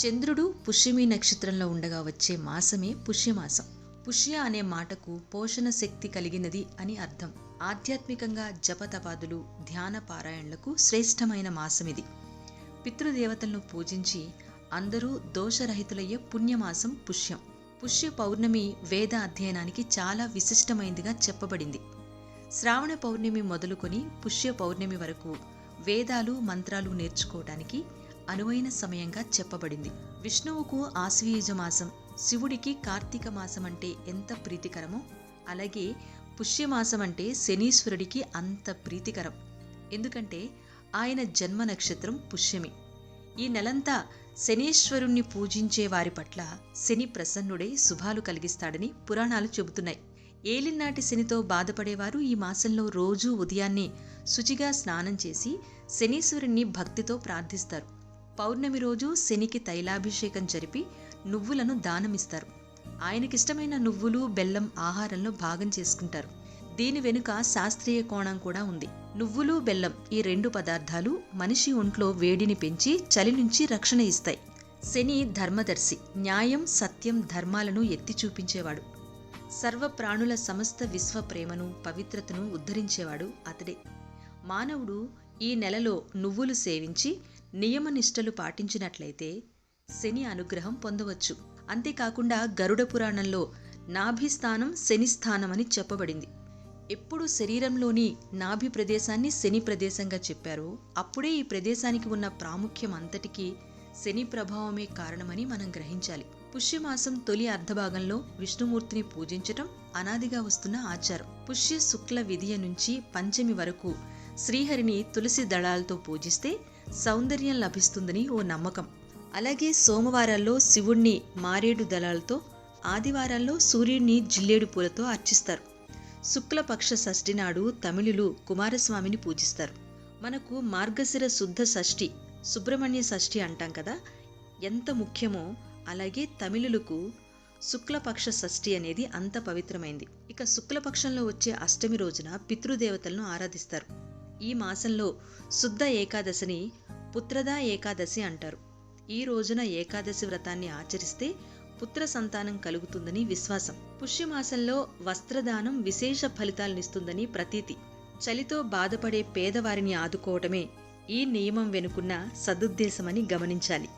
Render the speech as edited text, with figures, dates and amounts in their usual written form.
చంద్రుడు పుష్యమి నక్షత్రంలో ఉండగా వచ్చే మాసమే పుష్యమాసం. పుష్య అనే మాటకు పోషణ శక్తి కలిగినది అని అర్థం. ఆధ్యాత్మికంగా జపతపాదులు, ధ్యాన పారాయణలకు శ్రేష్టమైన మాసమిది. పితృదేవతలను పూజించి అందరూ దోషరహితులయ్యే పుణ్యమాసం పుష్యం. పుష్య పౌర్ణమి వేద అధ్యయనానికి చాలా విశిష్టమైనదిగా చెప్పబడింది. శ్రావణ పౌర్ణమి మొదలుకొని పుష్య పౌర్ణమి వరకు వేదాలు, మంత్రాలు నేర్చుకోవడానికి అనువైన సమయంగా చెప్పబడింది. విష్ణువుకు ఆశ్వయుజ మాసం, శివుడికి కార్తీక మాసం అంటే ఎంత ప్రీతికరమో, అలాగే పుష్యమాసం అంటే శనీశ్వరుడికి అంత ప్రీతికరం. ఎందుకంటే ఆయన జన్మ నక్షత్రం పుష్యమి. ఈ నెలంతా శనీశ్వరుణ్ణి పూజించే వారి పట్ల శని ప్రసన్నుడై శుభాలు కలిగిస్తాడని పురాణాలు చెబుతున్నాయి. ఏలినాటి శనితో బాధపడేవారు ఈ మాసంలో రోజూ ఉదయాన్నే శుచిగా స్నానం చేసి శనీశ్వరుణ్ణి భక్తితో ప్రార్థిస్తారు. పౌర్ణమి రోజు శనికి తైలాభిషేకం జరిపి నువ్వులను దానమిస్తారు. ఆయనకిష్టమైన నువ్వులు, బెల్లం ఆహారంలో భాగం చేసుకుంటారు. దీని వెనుక శాస్త్రీయ కోణం కూడా ఉంది. నువ్వులు, బెల్లం ఈ రెండు పదార్థాలు మనిషి ఒంట్లో వేడిని పెంచి చలి నుంచి రక్షణ ఇస్తాయి. శని ధర్మదర్శి, న్యాయం, సత్యం, ధర్మాలను ఎత్తి చూపించేవాడు. సర్వ ప్రాణుల సమస్త విశ్వ ప్రేమను, పవిత్రతను ఉద్ధరించేవాడు అతడే. మానవుడు ఈ నెలలో నువ్వులు సేవించి నియమనిష్టలు పాటించినట్లయితే శని అనుగ్రహం పొందవచ్చు. అంతేకాకుండా గరుడ పురాణంలో నాభిస్థానం శని స్థానం అని చెప్పబడింది. ఎప్పుడు శరీరంలోని నాభి ప్రదేశాన్ని శని ప్రదేశంగా చెప్పారో అప్పుడే ఈ ప్రదేశానికి ఉన్న ప్రాముఖ్యం అంతటికీ శని ప్రభావమే కారణమని మనం గ్రహించాలి. పుష్యమాసం తొలి అర్ధభాగంలో విష్ణుమూర్తిని పూజించటం అనాదిగా వస్తున్న ఆచారం. పుష్య శుక్ల విధియ నుంచి పంచమి వరకు శ్రీహరిని తులసి దళాలతో పూజిస్తే సౌందర్యం లభిస్తుందని ఓ నమ్మకం. అలాగే సోమవారాల్లో శివుణ్ణి మారేడు దళాలతో, ఆదివారాల్లో సూర్యుడిని జిల్లేడు పూలతో అర్చిస్తారు. శుక్లపక్ష షష్ఠి నాడు తమిళులు కుమారస్వామిని పూజిస్తారు. మనకు మార్గశిర శుద్ధ షష్ఠి, సుబ్రహ్మణ్య షష్ఠి అంటాం కదా, ఎంత ముఖ్యమో అలాగే తమిళులకు శుక్లపక్ష షష్ఠి అనేది అంత పవిత్రమైంది. ఇక శుక్లపక్షంలో వచ్చే అష్టమి రోజున పితృదేవతలను ఆరాధిస్తారు. ఈ మాసంలో శుద్ధ ఏకాదశిని పుత్రదా ఏకాదశి అంటారు. ఈ రోజున ఏకాదశి వ్రతాన్ని ఆచరిస్తే పుత్ర సంతానం కలుగుతుందని విశ్వాసం. పుష్యమాసంలో వస్త్రదానం విశేష ఫలితాలనిస్తుందని ప్రతీతి. చలితో బాధపడే పేదవారిని ఆదుకోవటమే ఈ నియమం వెనుకున్న సదుద్దేశమని గమనించాలి.